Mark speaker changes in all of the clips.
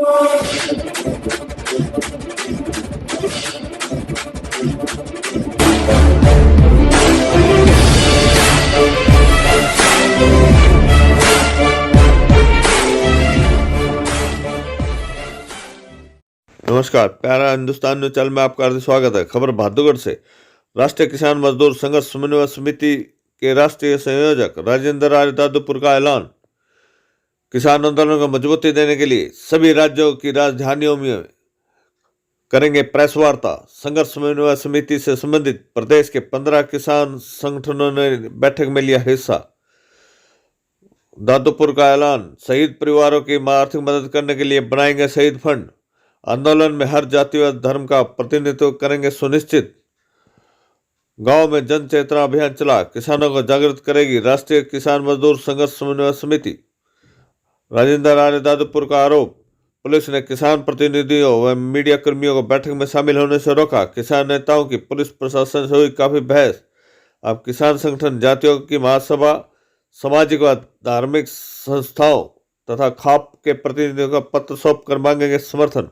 Speaker 1: नमस्कार, प्यारा Hindustan news channel में आपका हार्दिक स्वागत है। खबर भादुगढ़ से। राष्ट्रीय किसान मजदूर संघर्ष समन्वय समिति के राष्ट्रीय संयोजक राजेंद्र आर्य दादुपुर का ऐलान। किसान आंदोलन को मजबूती देने के लिए सभी राज्यों की राजधानियों में करेंगे प्रेस वार्ता। संघर्ष समन्वय समिति से संबंधित प्रदेश के 15 किसान संगठनों ने बैठक में लिया हिस्सा। दादुपुर का ऐलान। शहीद परिवारों की आर्थिक मदद करने के लिए बनाएंगे शहीद फंड। आंदोलन में हर जाति व धर्म का प्रतिनिधित्व करेंगे सुनिश्चित। गांव में जन चेतना अभियान चला, किसानों को जागृत करेगी राष्ट्रीय किसान मजदूर संघर्ष समन्वय समिति। राजेंद्र आर्य दादुपुर का आरोप। पुलिस ने किसान प्रतिनिधियों व मीडिया कर्मियों को बैठक में शामिल होने से रोका। किसान नेताओं की पुलिस प्रशासन से हुई काफी बहस। अब किसान संगठन, जातियों की महासभा, सामाजिक व धार्मिक संस्थाओं तथा खाप के प्रतिनिधियों का पत्र सौंप कर मांगेंगे समर्थन।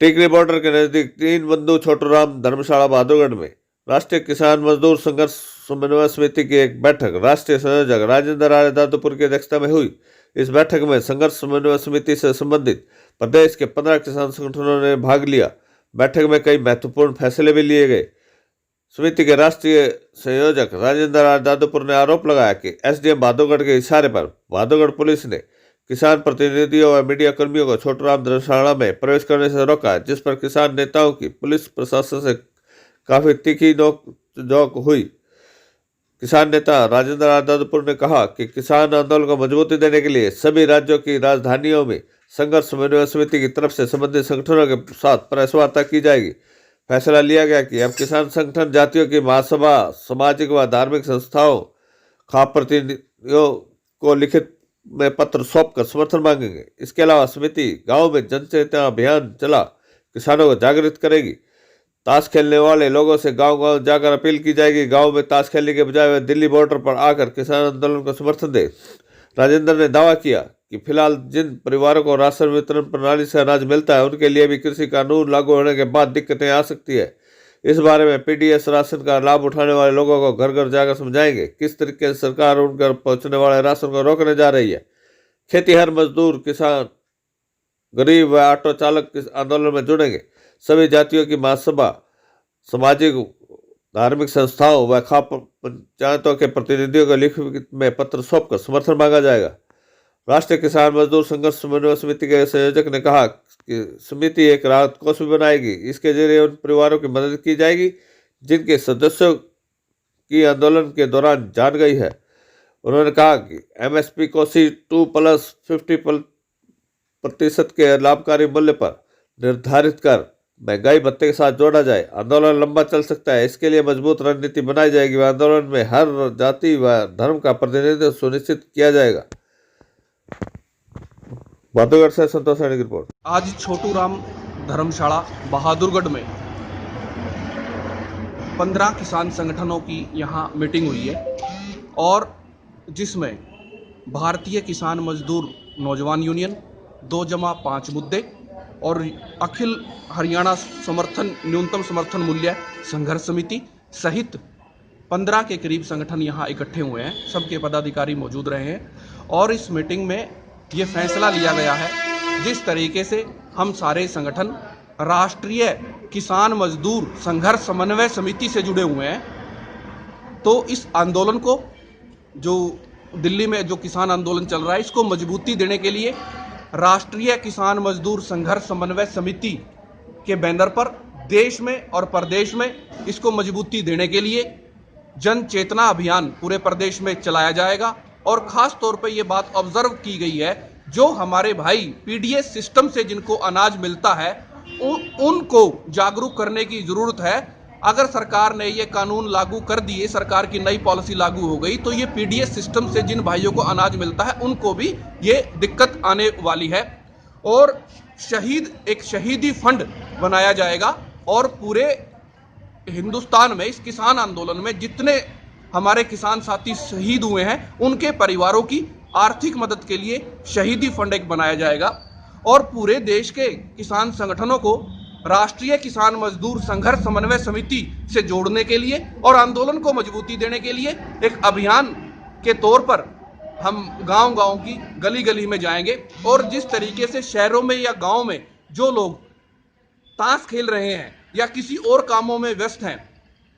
Speaker 1: टिकरी बॉर्डर के नजदीक तीन बंधु छोटूराम धर्मशाला बहादुरगढ़ में राष्ट्रीय किसान मजदूर संघर्ष समन्वय समिति की एक बैठक राष्ट्रीय संयोजक राजेंद्र आर्य दादुपुर की अध्यक्षता में हुई। इस बैठक में संघर्ष समन्वय समिति से संबंधित प्रदेश के 15 किसान संगठनों ने भाग लिया। बैठक में कई महत्वपूर्ण फैसले भी लिए गए। समिति के राष्ट्रीय संयोजक राजेंद्र आर्य दादुपुर ने आरोप लगाया कि एसडीएम बहादुरगढ़ के इशारे पर बहादुरगढ़ पुलिस ने किसान प्रतिनिधियों और मीडिया कर्मियों को छोटूराम धर्मशाला में प्रवेश करने से रोका, जिस पर किसान नेताओं की पुलिस प्रशासन से काफी तीखी नोक-झोंक हुई। किसान नेता राजेंद्र आर्य दादुपुर ने कहा कि किसान आंदोलन को मजबूती देने के लिए सभी राज्यों की राजधानियों में संघर्ष समन्वय समिति की तरफ से संबंधित संगठनों के साथ प्रेस वार्ता की जाएगी। फैसला लिया गया कि अब किसान संगठन, जातियों की महासभा, सामाजिक व धार्मिक संस्थाओं, खाप प्रतिनिधियों को लिखित में पत्र सौंपकर समर्थन मांगेंगे। इसके अलावा समिति गांव में जन चेतना अभियान चला, किसानों को जागृत करेगी। ताश खेलने वाले लोगों से गांव-गांव जाकर अपील की जाएगी। गांव में ताश खेलने के बजाय वे दिल्ली बॉर्डर पर आकर किसान आंदोलन को समर्थन दें। राजेंद्र ने दावा किया कि फिलहाल जिन परिवारों को राशन वितरण प्रणाली से अनाज मिलता है, उनके लिए भी कृषि कानून लागू होने के बाद दिक्कतें आ सकती है। इस बारे में पीडीएस राशन का लाभ उठाने वाले लोगों को घर घर जाकर समझाएंगे किस तरीके से सरकार उन घर पहुंचने वाले राशन को रोकने जा रही है। खेतीहर मजदूर, किसान, गरीब व ऑटो चालक इस आंदोलन में जुड़ेंगे। सभी जातियों की महासभा, सामाजिक धार्मिक संस्थाओं व खाप पंचायतों के प्रतिनिधियों को लिखित में पत्र सौंपकर समर्थन मांगा जाएगा। राष्ट्रीय किसान मजदूर संघर्ष समन्वय समिति के संयोजक ने कहा कि समिति एक राहत कोष भी बनाएगी। इसके जरिए उन परिवारों की मदद की जाएगी जिनके सदस्यों की आंदोलन के दौरान जान गई है। उन्होंने कहा कि एमएसपी को C2+50% के लाभकारी मूल्य पर निर्धारित कर महंगाई भत्ते के साथ जोड़ा जाए। आंदोलन लंबा चल सकता है, इसके लिए मजबूत रणनीति बनाई जाएगी व आंदोलन में हर जाति व धर्म का प्रतिनिधित्व सुनिश्चित किया जाएगा। बहादुरगढ़ से संतोष सैनी की रिपोर्ट।
Speaker 2: आज छोटूराम धर्मशाला बहादुरगढ़ में 15 किसान संगठनों की यहाँ मीटिंग हुई है और जिसमें भारतीय किसान मजदूर नौजवान यूनियन, 2+5 मुद्दे और अखिल हरियाणा समर्थन न्यूनतम समर्थन मूल्य संघर्ष समिति सहित 15 के करीब संगठन यहाँ इकट्ठे हुए हैं। सबके पदाधिकारी मौजूद रहे हैं और इस मीटिंग में ये फैसला लिया गया है जिस तरीके से हम सारे संगठन राष्ट्रीय किसान मजदूर संघर्ष समन्वय समिति से जुड़े हुए हैं, तो इस आंदोलन को, जो दिल्ली में जो किसान आंदोलन चल रहा है, इसको मजबूती देने के लिए राष्ट्रीय किसान मजदूर संघर्ष समन्वय समिति के बैनर पर देश में और प्रदेश में इसको मजबूती देने के लिए जन चेतना अभियान पूरे प्रदेश में चलाया जाएगा। और खास तौर पे ये बात ऑब्जर्व की गई है, जो हमारे भाई पीडीएस सिस्टम से जिनको अनाज मिलता है उनको जागरूक करने की जरूरत है। अगर सरकार ने ये कानून लागू कर दिए, सरकार की नई पॉलिसी लागू हो गई, तो ये पीडीएस सिस्टम से जिन भाइयों को अनाज मिलता है उनको भी ये दिक्कत आने वाली है। और एक शहीदी फंड बनाया जाएगा और पूरे हिंदुस्तान में इस किसान आंदोलन में जितने हमारे किसान साथी शहीद हुए हैं उनके परिवारों की आर्थिक मदद के लिए शहीदी फंड एक बनाया जाएगा। और पूरे देश के किसान संगठनों को राष्ट्रीय किसान मजदूर संघर्ष समन्वय समिति से जोड़ने के लिए और आंदोलन को मजबूती देने के लिए एक अभियान के तौर पर हम गांव-गांव की गली-गली में जाएंगे और जिस तरीके से शहरों में या गांव में जो लोग ताश खेल रहे हैं या किसी और कामों में व्यस्त हैं,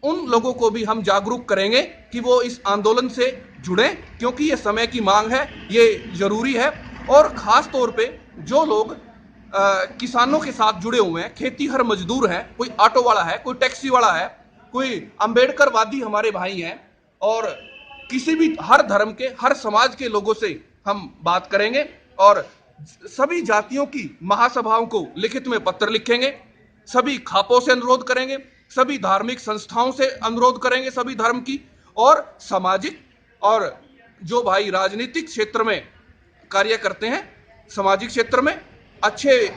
Speaker 2: उन लोगों को भी हम जागरूक करेंगे कि वो इस आंदोलन से जुड़ें, क्योंकि ये समय की मांग है, ये जरूरी है। और ख़ास तौर पे जो लोग किसानों के साथ जुड़े हुए हैं, खेतीहर मजदूर हैं, कोई ऑटो वाला है, कोई टैक्सी वाला है, कोई अम्बेडकरवादी हमारे भाई हैं, और किसी भी हर धर्म के, हर समाज के लोगों से हम बात करेंगे और सभी जातियों की महासभाओं को लिखित में पत्र लिखेंगे, सभी खापों से अनुरोध करेंगे, सभी धार्मिक संस्थाओं से अनुरोध करेंगे, सभी धर्म की, और सामाजिक और जो भाई राजनीतिक क्षेत्र में कार्य करते हैं, सामाजिक क्षेत्र में अच्छे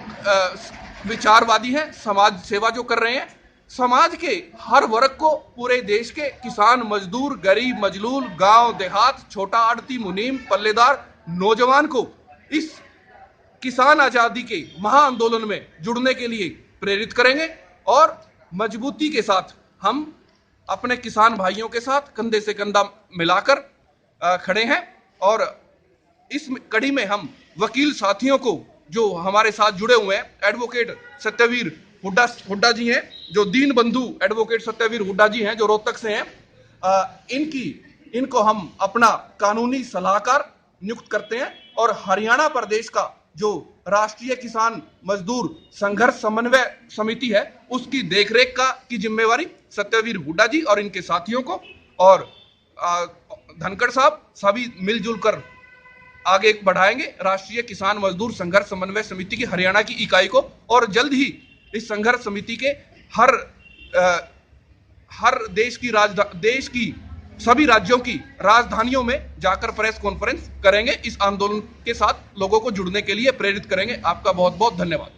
Speaker 2: विचारवादी हैं, समाज सेवा जो कर रहे हैं, समाज के हर वर्ग को, पूरे देश के किसान मजदूर, गरीब मजलूल, गांव देहात, छोटा आड़ती, मुनीम, पल्लेदार, नौजवान को इस किसान आजादी के महाआंदोलन में जुड़ने के लिए प्रेरित करेंगे। और मजबूती के साथ हम अपने किसान भाइयों के साथ कंधे से कंधा मिलाकर खड़े हैं। और इस कड़ी में हम वकील साथियों को जो हमारे साथ जुड़े हुए हैं, एडवोकेट सत्यवीर हुड्डा जी हैं, जो दीन बंधु एडवोकेट सत्यवीर हुड्डा जी हैं, जो रोहतक से हैं, इनको हम अपना कानूनी सलाहकार नियुक्त करते हैं। और हरियाणा प्रदेश का जो राष्ट्रीय किसान मजदूर संघर्ष समन्वय समिति है, उसकी देखरेख की जिम्मेवारी सत्यवीर हुड्डा जी और इनके साथियों को, और धनखड़ साहब सभी मिलजुल कर आगे बढ़ाएंगे राष्ट्रीय किसान मजदूर संघर्ष समन्वय समिति की हरियाणा की इकाई को। और जल्द ही इस संघर्ष समिति के हर देश की सभी राज्यों की राजधानियों में जाकर प्रेस कॉन्फ्रेंस करेंगे, इस आंदोलन के साथ लोगों को जुड़ने के लिए प्रेरित करेंगे। आपका बहुत बहुत धन्यवाद।